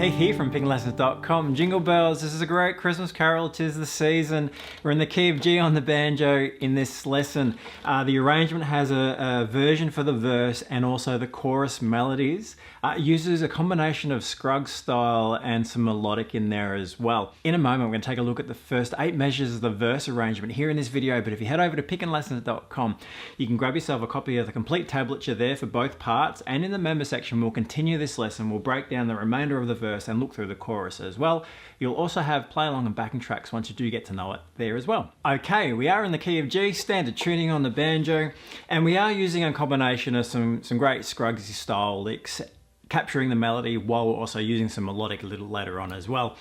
Keith here from pickinglessons.com. Jingle Bells, this is a great Christmas carol, 'tis the season. We're in the key of G on the banjo in this lesson. The arrangement has a version for the verse and also the chorus melodies. It uses a combination of Scruggs style and some melodic in there as well. In a moment we're going to take a look at the first 8 measures of the verse arrangement here in this video, but if you head over to pickinglessons.com you can grab yourself a copy of the complete tablature there for both parts, and in the member section we'll continue this lesson. We'll break down the remainder of the verse and look through the chorus as well. You'll also have play along and backing tracks once you do get to know it there as well. Okay, we are in the key of G, standard tuning on the banjo, and we are using a combination of some great Scruggsy style licks, capturing the melody while we're also using some melodic a little later on as well.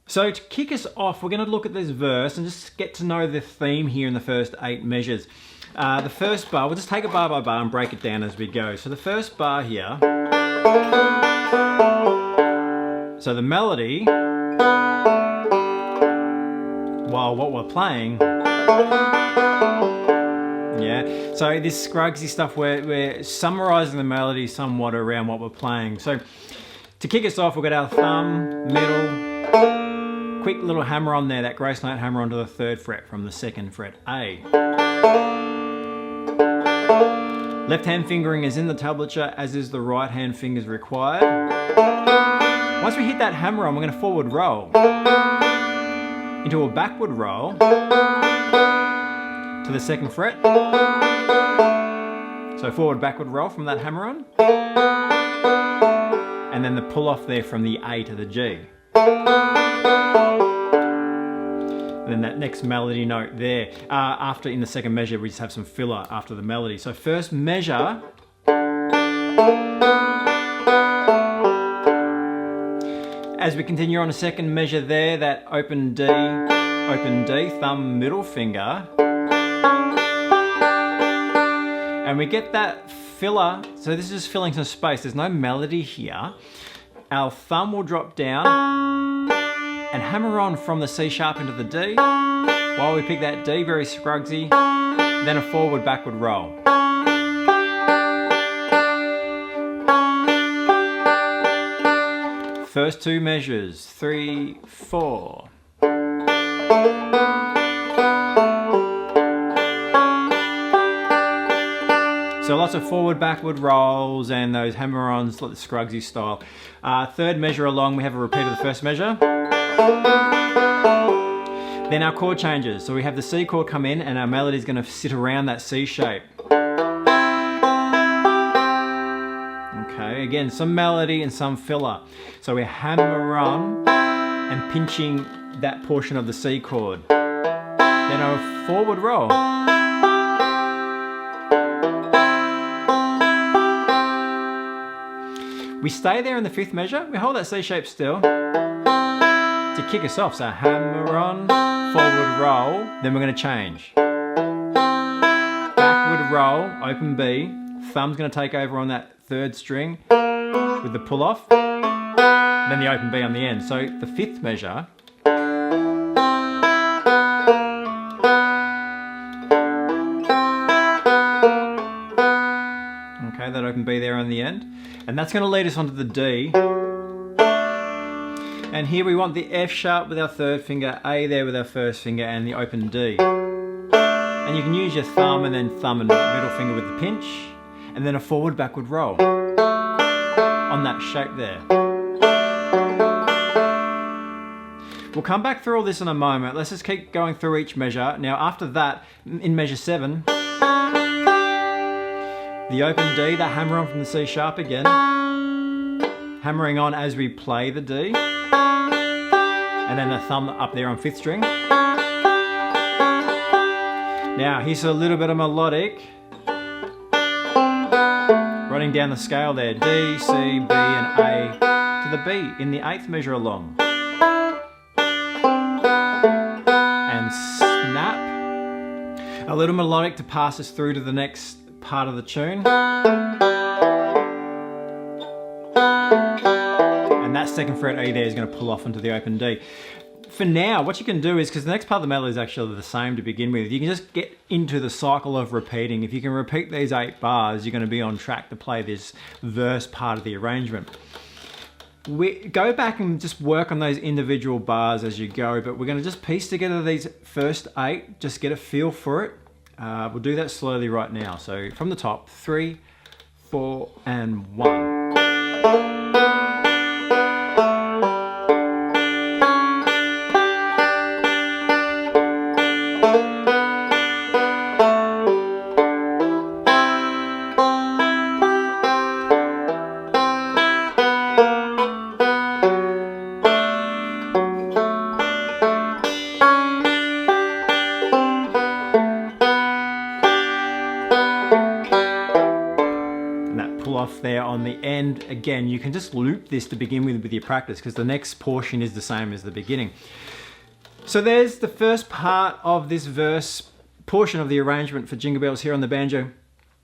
So to kick us off, we're going to look at this verse and just get to know the theme here in the first 8 measures. The first bar, we'll just take it bar by bar and break it down as we go. So the first bar here, so the melody, while what we're playing, yeah, so this Scruggsy stuff, we're summarising the melody somewhat around what we're playing. So to kick us off, we've got our thumb, middle, quick little hammer on there, that grace note hammer onto the 3rd fret from the 2nd fret A. Left hand fingering is in the tablature, as is the right hand fingers required. Once we hit that hammer on, we're going to forward roll into a backward roll to the 2nd fret. So forward backward roll from that hammer on, and then the pull off there from the A to the G. And then that next melody note there. After, in the 2nd measure, we just have some filler after the melody. So first measure, as we continue on a 2nd measure there, that open D, thumb, middle finger. And we get that filler, so this is filling some space, there's no melody here. Our thumb will drop down and hammer on from the C sharp into the D, while we pick that D, very Scruggsy, then a forward backward roll. First 2 measures, 3, 4. So lots of forward backward rolls and those hammer-ons, like the Scruggsy style. 3rd measure along, we have a repeat of the 1st measure. Then our chord changes. So we have the C chord come in and our melody is going to sit around that C shape. Okay, again, some melody and some filler. So we hammer on and pinching that portion of the C chord. Then a forward roll. We stay there in the 5th measure. We hold that C shape still to kick us off. So hammer on, forward roll, then we're going to change. Backward roll, open B, thumb's going to take over on that 3rd string with the pull off, then the open B on the end. So the 5th measure, okay, that open B there on the end, and that's going to lead us onto the D. And here we want the F sharp with our 3rd finger, A there with our 1st finger, and the open D. And you can use your thumb and then thumb and middle finger with the pinch, and then a forward backward roll on that shape there. We'll come back through all this in a moment. Let's just keep going through each measure. Now after that, in measure 7, the open D, that hammer on from the C sharp again, hammering on as we play the D, and then the thumb up there on 5th string. Now here's a little bit of melodic, running down the scale there, D, C, B and A to the B in the 8th measure along. And snap, a little melodic to pass us through to the next part of the tune. And that 2nd fret E there is going to pull off into the open D. For now, what you can do is, because the next part of the melody is actually the same to begin with, you can just get into the cycle of repeating. If you can repeat these 8 bars, you're going to be on track to play this verse part of the arrangement. We go back and just work on those individual bars as you go, but we're going to just piece together these first 8, just get a feel for it. We'll do that slowly right now. So from the top, 3, 4, and 1. Off there on the end. Again, you can just loop this to begin with your practice, because the next portion is the same as the beginning. So there's the first part of this verse portion of the arrangement for Jingle Bells here on the banjo.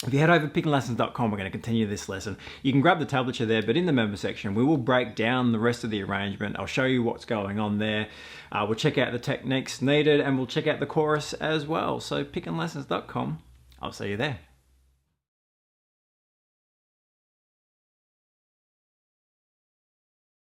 If you head over to pickinglessons.com, we're going to continue this lesson. You can grab the tablature there, but in the member section, we will break down the rest of the arrangement. I'll show you what's going on there. We'll check out the techniques needed, and we'll check out the chorus as well. So pickinglessons.com, I'll see you there.